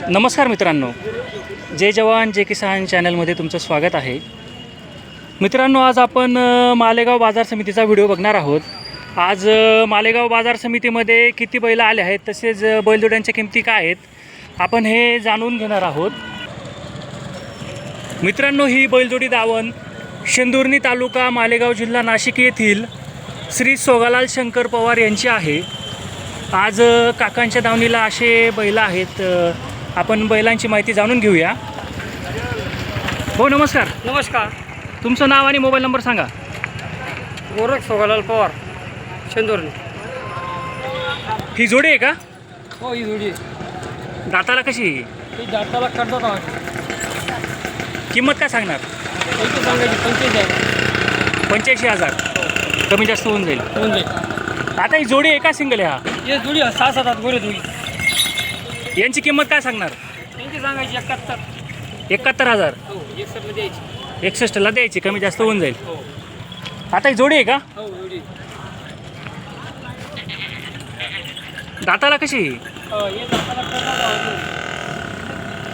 नमस्कार मित्रांनो, जय जवान जय किसान चॅनलमध्ये तुमचं स्वागत आहे. मित्रांनो, आज आपण मालेगाव बाजार समितीचा व्हिडिओ बघणार आहोत. आज मालेगाव बाजार समितीमध्ये किती बैल आले आहेत, तसेच बैलजोड्यांच्या किमती काय आहेत, आपण हे जाणून घेणार आहोत. मित्रांनो, ही बैलजोडी दावण शेंदुर्णी तालुका मालेगाव जिल्हा नाशिक येथील श्री सोगालाल शंकर पवार यांची आहे. आज काकांच्या दावणीला असे बैल आहेत. आपण बैलांची माहिती जाणून घेऊया. हो, नमस्कार. नमस्कार. तुमचं नाव आणि मोबाईल नंबर सांगा. गोरख सोगालाल पवार, शेंदुर्णी. ही जोडी आहे का? हो, ही जोडी दाताला कशी? ही दाताला करतात आहोत. किंमत काय सांगणार? पैसे सांगायची 85,000. 85,000. कमी जास्त होऊन जाईल. होऊन जाईल. आता ही जोडी आहे का सिंगल आहे? हा, हे जोडी 6-7 गोरे जोडी. यांची किंमत काय सांगणार? त्यांची सांगायची 71. 71,000. हो, 61ला द्यायची. 61ला द्यायची, कमी जास्त होऊन जाईल. हो आता ही जोडी आहे का? हो, जोडी. दाताला कशी? हे दाताला करतात आहोत.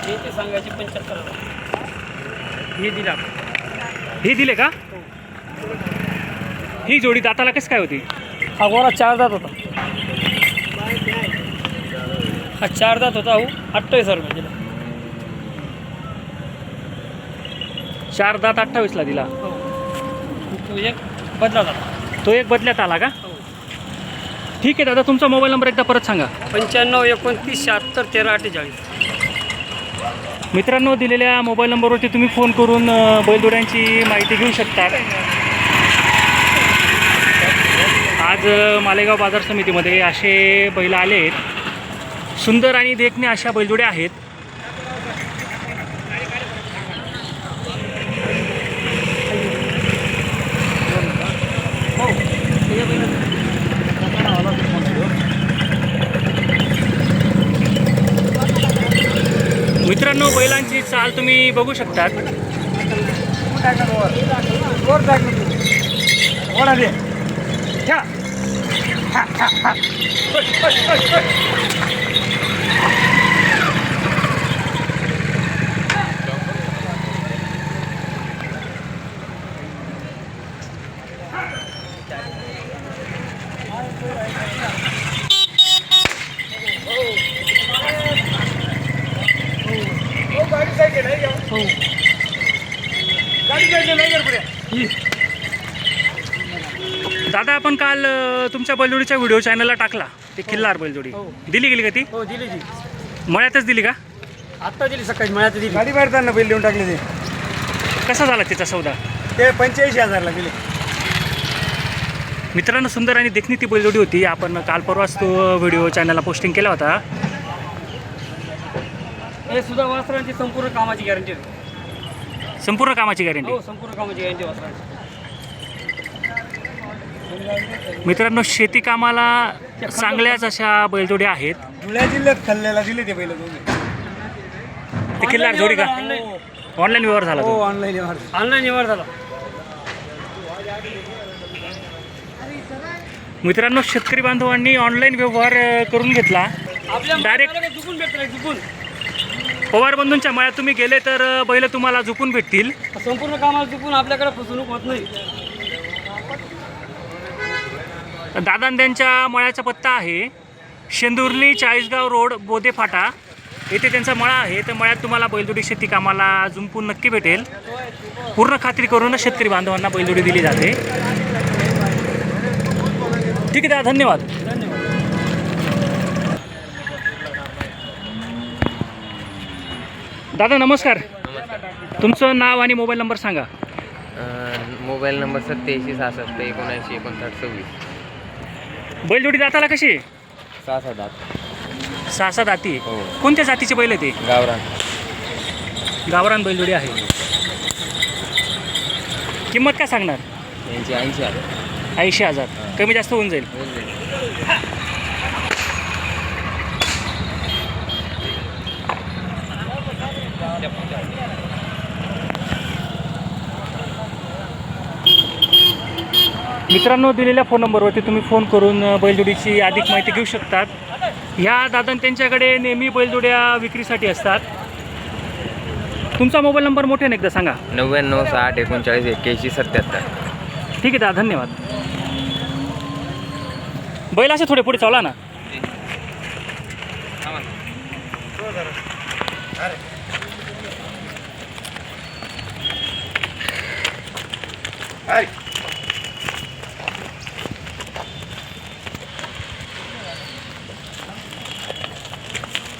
हे ते सांगायची 75,000. हे दिला. ही दिले का? ही जोडी दाताला कसं काय होती? हा गोरा 4 दात होता. हा 4 दात होता. हो, 28,000 रुपये दिला. 4 दात 28ला दिला. हो, तो एक बदला झाला. तो एक बदल्यात आला का? हो. ठीक आहे दादा, तुमचा मोबाईल नंबर एकदा परत सांगा. 95 29 76 13 48. मित्रांनो, दिलेल्या मोबाईल नंबरवरती तुम्ही फोन करून बैलजोड्यांची माहिती घेऊ शकता. आज मालेगाव बाजार समितीमध्ये असे बैल आले आहेत. सुंदर आणि देखणे अशा बैलजोड्या आहेत. मित्रांनो, बैलांची चाल तुम्ही बघू शकतात. दादा, आपण काल तुमच्या बैलजोडीच्या व्हिडिओ चॅनलला टाकला. ते खिल्लार बैलजोडी दिली गेली का? ती हो, दिली जी. मळ्यातच दिली का? आत्ता दिली, सकाळी मळ्यात दिली. गाडी मारताना बैल देऊन टाकले. ते कसा झाला त्याचा सौदा? ते 85,000ला दिले. मित्रांनो, सुंदर आणि देखणी ती बैलजोडी होती. आपण काल परवाच तो व्हिडिओ चॅनलला पोस्टिंग केला होता. हे सुद्धा वस्त्रांची संपूर्ण कामाची गॅरंटी आहे. संपूर्ण कामाची गॅरंटी. हो, संपूर्ण कामाची गॅरंटी वस्त्रांची. मित्रांनो, शेती कामाला चांगल्याच अशा बैलजोड्या आहेत. धुळ्या जिल्ह्यात खाल्ल्याला दिले ते बैल दोघे. ते खिल्लार जोडी का? ऑनलाईन व्यवहार झाला हो, तो. ऑनलाईन व्यवहार झाला. मित्रांनो, शेतकरी बांधवांनी ऑनलाईन व्यवहार करून घेतला. आपल्या Direct- मालाला झुकून भेटतं, झुकून. पवार बंधूंच्या मळ्यात तुम्ही गेले तर बैल तुम्हाला झुकून भेटतील. संपूर्ण कामाला झुकून आपल्याकडे फसवणूक होत नाही. दादा त्यांच्या मळ्याचा पत्ता आहे शेंदुर्णी चाळीसगाव रोड, बोदे फाटा येथे त्यांचा मळा आहे. त्या मळ्यात तुम्हाला बैलजोडी शेती कामाला जुंपून नक्की भेटेल. पूर्ण खात्री करूनच शेतकरी बांधवांना बैलजोडी दिली जाते. ठीक आहे दादा, धन्यवाद. दादा नमस्कार. तुमचं नाव आणि मोबाईल नंबर सांगा. Mobile number 87 66 79 59 26. बैलजोडी दाताला कशी? 6 दात. 6 दाती. हो. कोणत्या जातीचे बैल आहे ते? गावरान. गावरान बैलजोडी आहे. किंमत काय सांगणार? यांची 80,000. 80,000. कमी जास्त होऊन जाईल. होऊन जाईल. मित्रांनो, दिलेल्या फोन नंबरवरती तुम्ही फोन करून बैलजोडीची अधिक माहिती घेऊ शकतात. ह्या दादा त्यांच्याकडे नेहमी बैलजोड्या विक्रीसाठी असतात. तुमचा मोबाईल नंबर मोठ्याने एकदा सांगा. 99 60 39 81 77. ठीक आहे दादा, धन्यवाद. बैल असे थोडे पुढे चावला ना.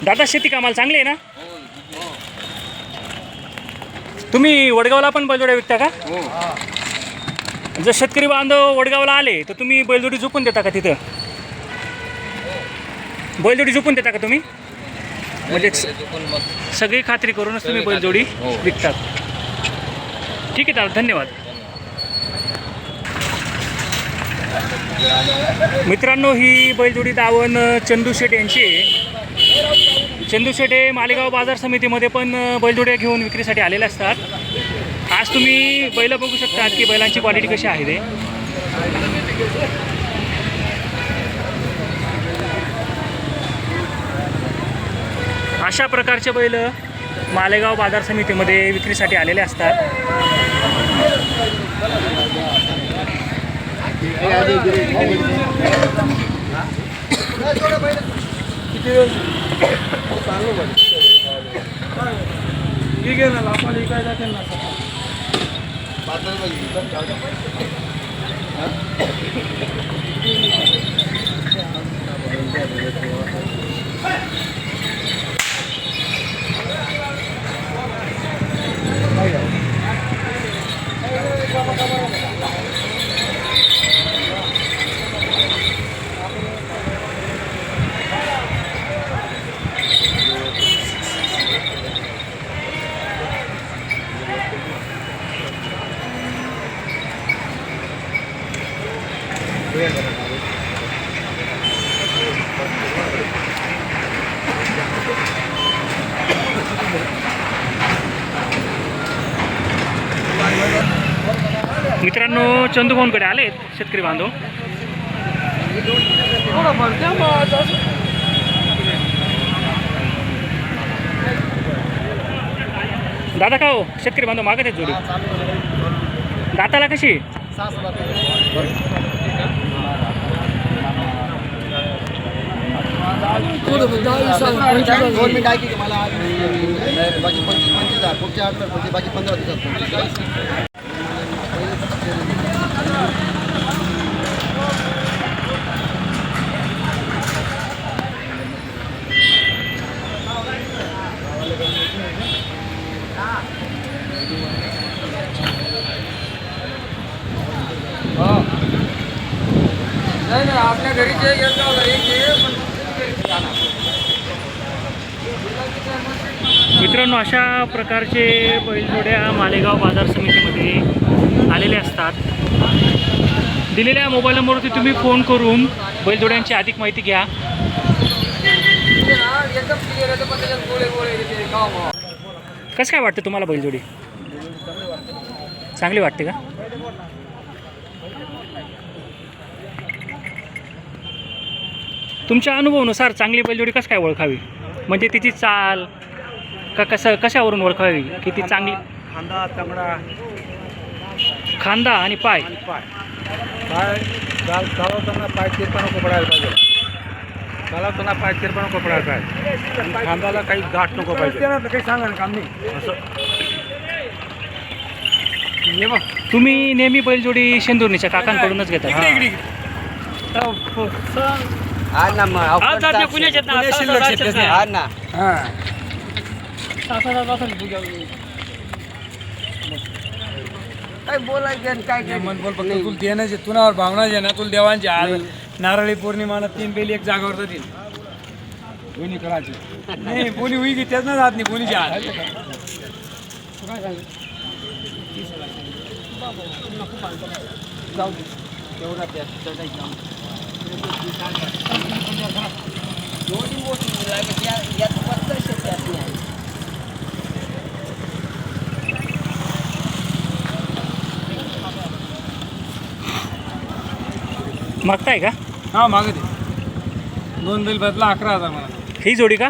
दादा शेती कामाला चांगली आहे ना? तुम्ही वडगावला पण बैलजोड्या विकता का? जर शेतकरी बांधव वडगावला आले तर तुम्ही बैलजोडी झोपून देता का तिथं? बैलजोडी झोपून देता का तुम्ही? म्हणजे सगळी खात्री करूनच तुम्ही बैलजोडी विकतात. ठीक आहे दादा, धन्यवाद. मित्रांनो, ही बैलजोडी दावण चंदू शेठ यांची आहे. चंदू शेठ हे मालेगाव बाजार समितीमध्ये पण बैलजोड्या घेऊन विक्रीसाठी आलेले असतात. आज तुम्ही बैल बघू शकता की बैलांची क्वालिटी कशी आहे ते. अशा प्रकारचे बैल मालेगाव बाजार समितीमध्ये विक्रीसाठी आलेले असतात. मित्रांनो, चंदूभाऊंकडे आलेत शेतकरी बांधव. दादा का हो, शेतकरी बांधव मागत आहेत जोडी. दाताला कशी? नाही आपल्या घरीचे मित्रांनो, अशा प्रकारचे बैलजोड्या मालेगाव बाजार समितीमध्ये आलेले असतात. दिलेल्या मोबाईल नंबरवरती तुम्ही फोन करून बैलजोड्यांची अधिक माहिती घ्या. कसं काय वाटतं तुम्हाला बैलजोडी? चांगली वाटते का? तुमच्या अनुभवानुसार चांगली बैलजोडी कसं काय ओळखावी? म्हणजे तिची चाल का कशावरून ओळखावी की ती चांगली? खांदा, तंगडा, खांदा आणि पाय. चालवताना पाय चिरपणा पडायला पाहिजे. चालवताना पाय चिरपणा पडायला पाहिजे. खांद्याला काही गाठ नको पाहिजे. काही सांगा ना काम नाही असं. तुम्ही नेहमी बैलजोडी शेंदुर्णीच्या काकांकडूनच घेता? काय बोलायचं काय मन बोल फक्त तुला देण्याचे तुनावर भावनाचे ना तुला देवांचे आज नारळी पौर्णिमाला 3 बैल एक जागावर जातील. कोणी करायची नाही, कोणी होई की त्याच ना जात नाही कोणीची आज. जाऊ दे तेवढा मागताय का? हां मागते. 2 बैल बदला 11,000 मला. ही जोडी का?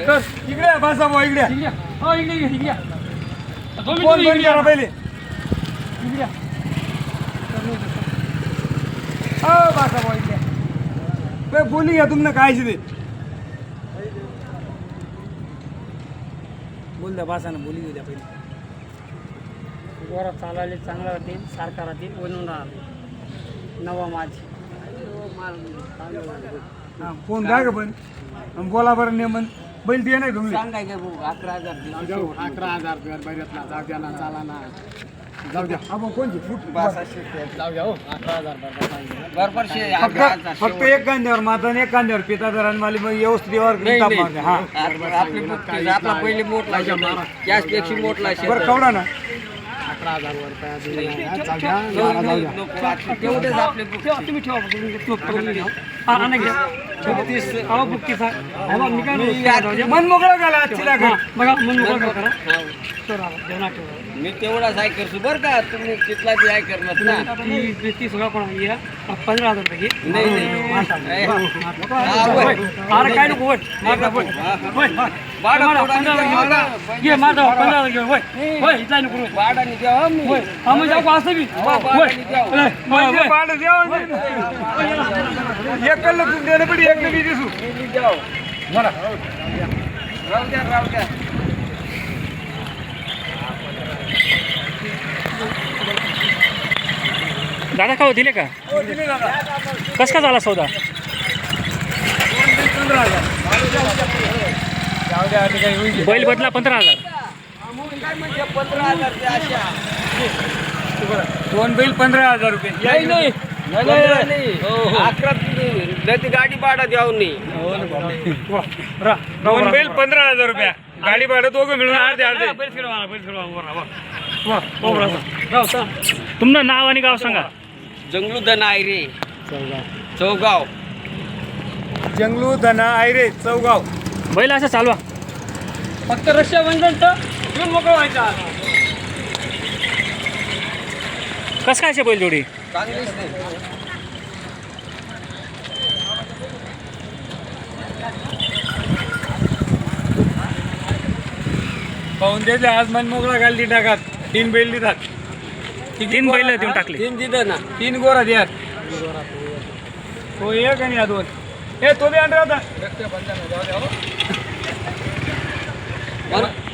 कर, इकडे या, बसा भाऊ इकडे या. हो इकडे ये, इकडे या. दोन फोन मिनिटं बंद इकडे या. करा पहिले. इकडे या. हो बसा भाऊ इकडे या. बे, बोली घ्या तुमनं काय ते बोल द्या बसा ना बोली घेऊ द्या पहिले. गोरा चालायला चांगला राहतील सारखा राहतील बनवून राहतील नवा माझी हा फोन द्या का पण आणि बोला बरं नेमन बैल ते नाही तुम्ही सांगायचं भाऊ 11,000 जाऊ द्या आपण कोणची फूट फक्त एक कांद्यावर माता आणि एक कांद्यावर पिता जर आणि मला मग व्यवस्थित हा आपला पहिले मोठला कॅशपेक्षा मोठला बरं कवडा ना तेवढेच आपले तुम्ही ठेवा मन मोकळं झाला आजची लागत बघा मन मोकळं करा मी तेवढाच आहे करतो बरं का तुम्ही तिथला बी आहे करणार ना ती सगळं कोणा 15,000 रुपये अरे काय नको एकला तू देणं पडी एक नवी दिसू म्हणा राहू द्या दादा का हो, दिले का? हो दिले दादा कस का झाला सौदा? 15,000 जाऊ द्या आता काही होईल बैल बदला 15,000. म्हणजे 15,000 ते अशा 2 बैल 15,000 रुपये नाही 11 गाडी भाडा द्यावं नाही 2 बैल 15,000 रुपया गाडी भाडं दोघं मिळून अर्धे अर्धे तुमचं नाव आणि गाव सांगा. जंगलू धन आहे रे चौगाव जंगलू धना आयरे चौगाव बैल असं चालवा. फक्त रशिया बंधन तर घेऊन मोकळं व्हायचा कस काय बैल जोडी? चांगलीच नाही पाहून द्यायचे आज मन मोकळा घालती टाकात 3 बैल देतात 3 बैल देऊन टाकले. 3 दिलं ना 3 गोरा द्या तो एक आणि या 2 हे तो बी अंडर होता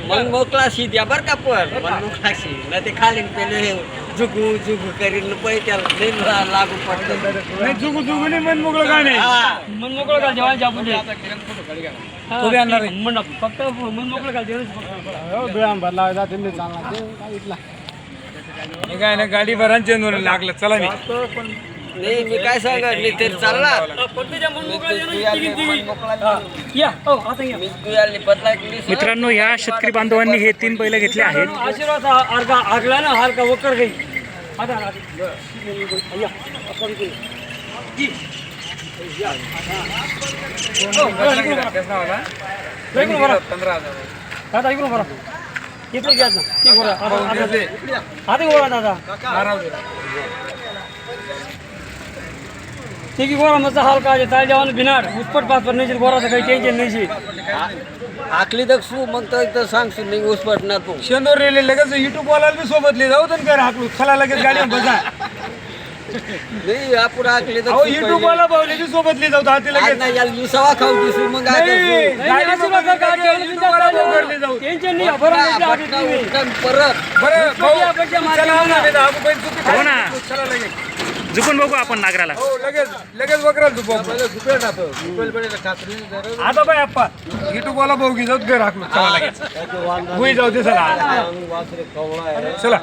मन मोकळाशी द्या बरं का पण मन मोकळाशी ना ते खाली पहिले जुगू करीन पै त्याला लई लागू पडतं नाही चुकू चुकू नाही मन मोकळं काय नाही मन मोकळं का जेव्हा जापून तो बी आणणार आहे. फक्त मन मोकळं का हे काय ना गाडी भरांचे चेंज लागलं चला मी नाही मी काय सांगा मी ते चालला मित्रांनो, या शेतकरी बांधवांनी हे 3 बैल घेतले आहेत. आशीर्वाद आगला ना हलका वकर गई दादा इकडून बरा इकडे घ्या ना ती गोरा आता गोरा दादा ठीक आहे गोरा मस्त हलका आहे ताल जेवण बिनाड उसपट पास नाही गोराचं काही टेन्शन नाही आखली तर सू मग तर सांगशील नाही उसपट ना तू शेंदूर रेले लगेच युट्यूब वाला बी सोबतले जाऊ तर कर हाकलू खला लगेच गाडी बसा नाही आपण आखली तर अहो युट्यूब वाला भाऊले बी सोबतले जाऊ हाती लगेच नाही याला विसावा खाऊ दिसू मग नाही, गाडी YouTube वाला भाऊ करले जाऊ टेन्शन नाही परत बरं भाऊ चला ना बेटा आपण बैल चुकी हो ना. चला लगेच झुकून बघू आपण नागराला. हो लगेच वकराल तू आता बाय आप्पा युट्यूब वाला भाऊ घे जाऊ घर हाकलो चला लगेच होई जाऊ दे चला चला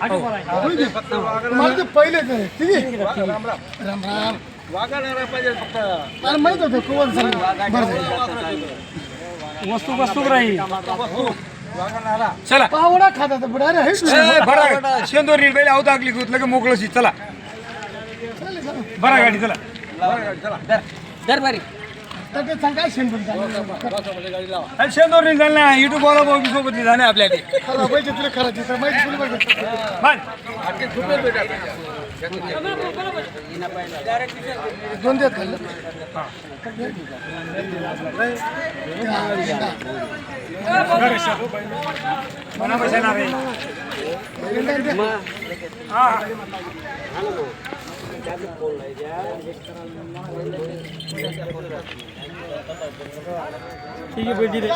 तुम्हाला ते पहिले ठीक आहे राम राम मला माहित होतं कोण सांगितलं. बरं झालं. वस्तू राहील. चला पावडा खाता तर बुडा रे हेच नाही. बरं शेंदोर रील पहिले आवता आगली लगे मोकळं शी चला बरं गाडी चला तर ते सांग काय शेण पण आणि शेंदोर रील झालं ना युट्यूब वाला भाऊ सोबत झाले आपल्या ते माहिती तुला खरं तर माहिती तुला बरं. पण दोन देत खाल्लं. मना पैसे येणार आहे हा ठीक आहे, पैसे दे.